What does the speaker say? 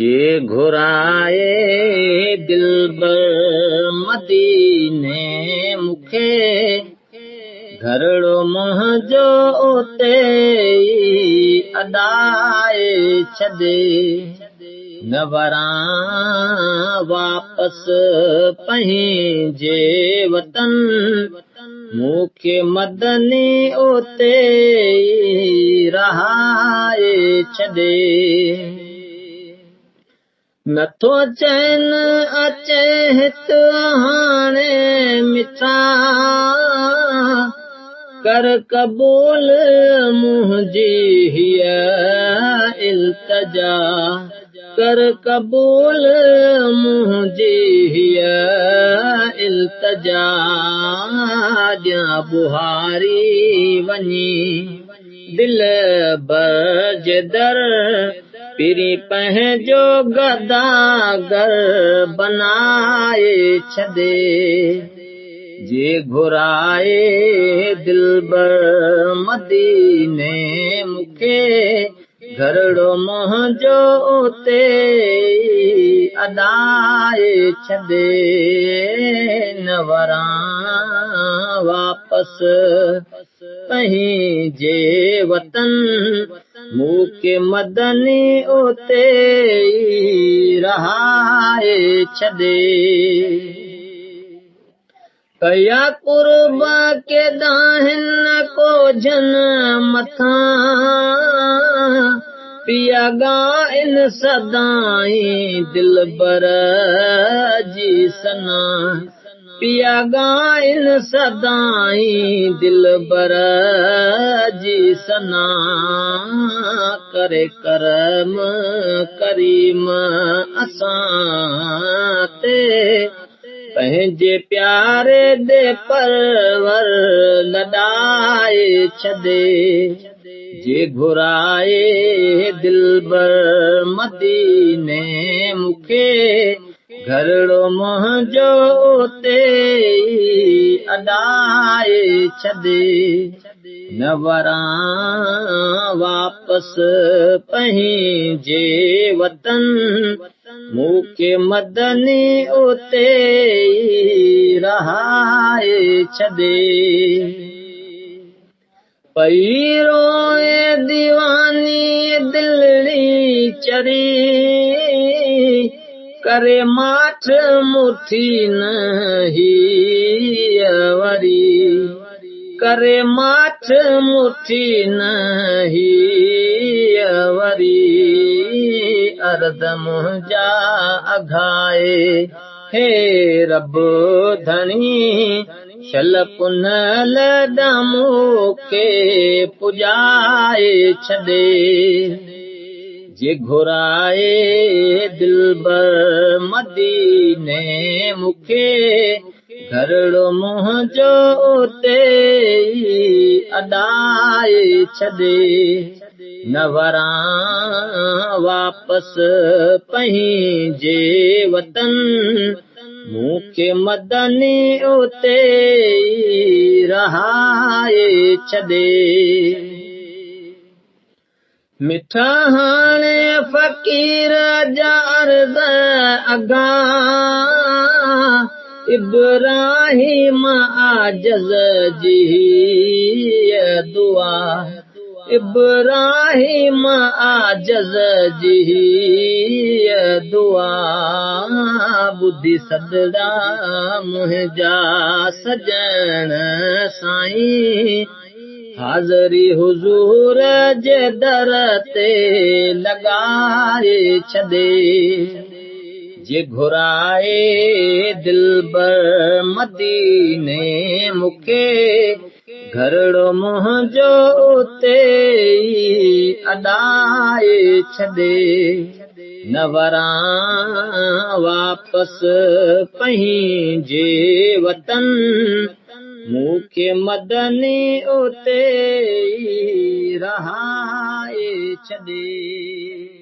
जे घुराए दिलबर मदीने मूंखे घरड़ो मुंहिंजो उते अॾाए छॾे न वरां वापस पंहिंजे वतन मूंखे मदनी उते रहाए छॾे नथो चैन अचे हित हाणे मिठा कर क़बूल मुंहिंजी हीअ इल्तिजा कर क़बूल मुंहिंजी हीअ इल्तिजा ॼां बुहारी वञी दिलबर जे दर पिरी पंहिंजो गदागर बनाए छॾे जे घुराए दिलबर मदीने मूंखे घरड़ो मुंहिंजो उते अॾाए छॾे न वरां वापस पंहिंजे वतन मूंखे मदनी उते रहाए छॾे कया कुर्बा के दाहिन को जन मथां पिया ॻाइन सदाई दिलबर जी सना पिया ॻाइन सदाई दिलबर जी सना करे करम करीम असां ते पंहिंजे प्यारे दे परवर लॾाए छॾे जे घुराए दिलबर मदीने मूंखे घरड़ो मुंहिंजो उते अॾाए छॾे न वरां वापस पंहिंजे वतन मूंखे मदनी उते रहाए छॾे पई रोए दीवानी दिलड़ी चरी करे माठ मुठी नहीं वरी करे माठ मुठी नहीं वरी अर्द मुंहिंजा अघाए हे रब धणी शल पुनल मूंखे पुॼाए छॾे जे घुराए दिलबर मदीने मूंखे घरड़ो मुंहिंजो उते अॾाए छॾे न वरां वापस पंहिंजे वतन मूंखे मदनी उते रहाए छॾे मिठा हाणे फ़क़ीर जा अर्ज़ अगा इब्राहिम आजज़ जी दुआ इब्राहिम आजज़ जी दुआ ॿुधी सदड़ा मुंहिंजा सजण साईं हाज़री हुज़ूर जे दर ते लॻाए छॾे जे घुराए दिलबर मदीने मूंखे घरड़ो मुंहिंजो उते अॾाए छॾे न वरां वापस पंहिंजे वतन मूंखे मदनी उते रहाए छॾे